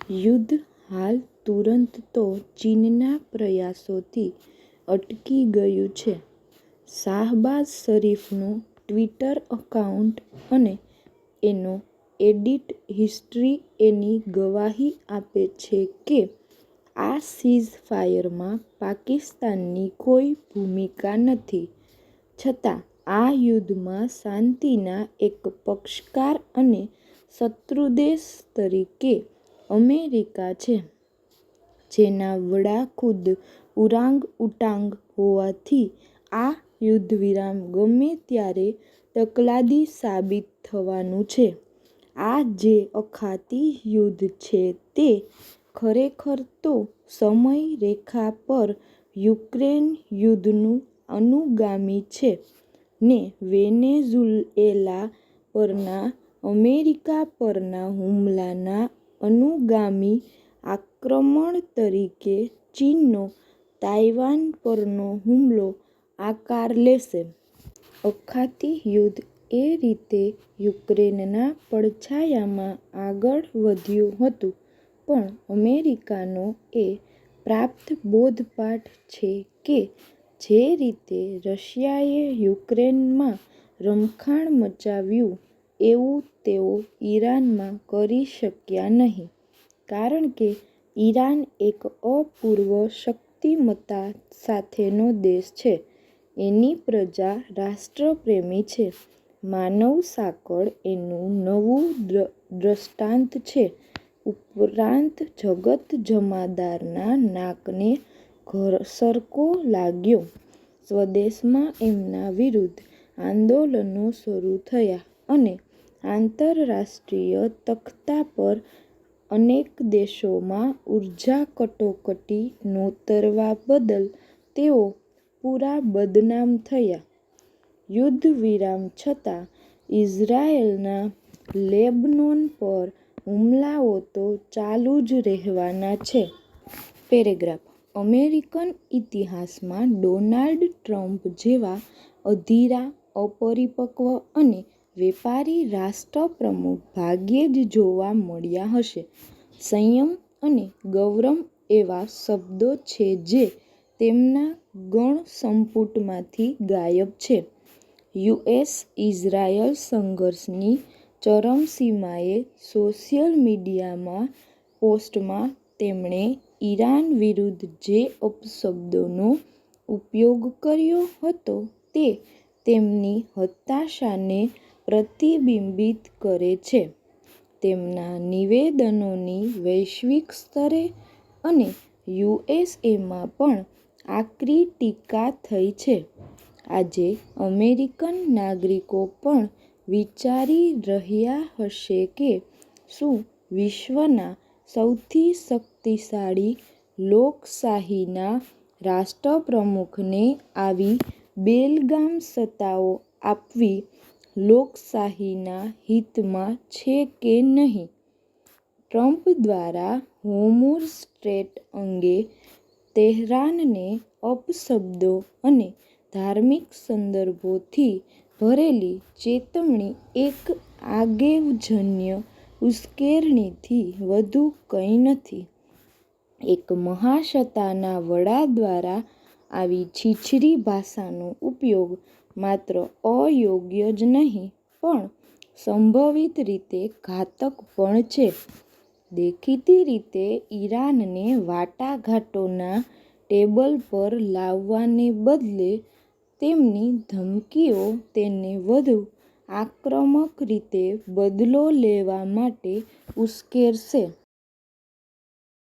યુદ્ધ હાલ તુરંત તો ચીનના પ્રયાસોથી અટકી ગયું છે. શાહબાઝ શરીફનું ટ્વિટર એકાઉન્ટ અને એનો એડિટ હિસ્ટ્રી એની ગવાહી આપે છે કે આ સીઝ ફાયરમાં પાકિસ્તાનની કોઈ ભૂમિકા નથી. છતાં આ યુદ્ધમાં શાંતિના એક પક્ષકાર અને શત્રુદેશ તરીકે અમેરિકા છે, જેના વડા ખુદ ઓરાંગ-ઉટાંગ હોવાથી આ યુદ્ધવિરામ ગમે ત્યારે તકલાદી સાબિત થવાનું છે. આ જે અખાતી યુદ્ધ છે તે ખરેખર તો સમયરેખા પર યુક્રેન યુદ્ધનું અનુગામી છે ને વેનેઝુએલા પરના અમેરિકા પરના હુમલાના અનુગામી આક્રમણ તરીકે ચીનનો તાઇવાન પરનો હુમલો આકાર લેશે. અખાતી યુદ્ધ એ રીતે યુક્રેનના પડછાયામાં આગળ વધ્યું હતું, પણ અમેરિકાનો એ પ્રાપ્ત બોધપાઠ છે કે જે રીતે રશિયાએ યુક્રેનમાં રમખાણ મચાવ્યું એવું તેઓ ઈરાનમાં કરી શક્યા નહીં, કારણ કે ઈરાન એક અપૂર્વ શક્તિમત્તા સાથેનો દેશ છે. એની પ્રજા રાષ્ટ્રપ્રેમી છે. માનવ સાંકળ એનું નવું દ્રષ્ટાંત છે. ઉપરાંત જગત જમાદારના નાકને ઘસરકો લાગ્યો. સ્વદેશમાં એમના વિરુદ્ધ આંદોલનો શરૂ થયા અને આંતરરાષ્ટ્રીય તખ્તા પર અનેક દેશોમાં ઊર્જા કટોકટી નોતરવા બદલ તેઓ પૂરા બદનામ થયા. યુદ્ધવિરામ છતાં ઇઝરાયલના લેબનોન પર હુમલાઓ તો ચાલુ જ રહેવાના છે. પેરેગ્રાફ: અમેરિકન ઇતિહાસમાં ડોનાલ્ડ ટ્રમ્પ જેવા અધીરા, અપરિપક્વ અને વેપારી રાષ્ટ્રપ્રમુખ ભાગ્યે જ જોવા મળ્યા હશે. સંયમ અને ગૌરવ એવા શબ્દો છે જે તેમના ગણસંપુટમાંથી ગાયબ છે. યુએસ-ઇઝરાયલ સંઘર્ષની ચરમસીમાએ સોશિયલ મીડિયામાં પોસ્ટમાં તેમણે ઈરાન વિરુદ્ધ જે અપશબ્દોનો ઉપયોગ કર્યો હતો તે તેમની હતાશાને પ્રતિબિંબિત કરે છે. તેમના નિવેદનોની વૈશ્વિક સ્તરે અને યુએસએમાં પણ આકરી ટીકા થઈ છે. આજે અમેરિકન નાગરિકો પણ વિચારી રહ્યા હશે કે શું વિશ્વના સૌથી શક્તિશાળી લોકશાહીના રાષ્ટ્રપ્રમુખને આવી બેલગામ સત્તાઓ આપવી લોકશાહીના હિતમાં છે કે નહીં. ટ્રમ્પ દ્વારા હોર્મુઝ સ્ટ્રેટ અંગે તેહરાનને અપશબ્દો અને ધાર્મિક સંદર્ભોથી ભરેલી ચેતવણી એક આગેવજન્ય ઉશ્કેરણીથી વધુ કંઈ નથી. એક મહાસત્તાના વડા દ્વારા આવી છીછરી ભાષાનો ઉપયોગ માત્ર અયોગ્ય જ નહીં, પણ સંભવિત રીતે ઘાતક પણ છે. દેખીતી રીતે ઈરાનને વાટાઘાટોના ટેબલ પર લાવવાને બદલે તેમની ધમકીઓ તેને વધુ આક્રમક રીતે બદલો લેવા માટે ઉશ્કેરશે.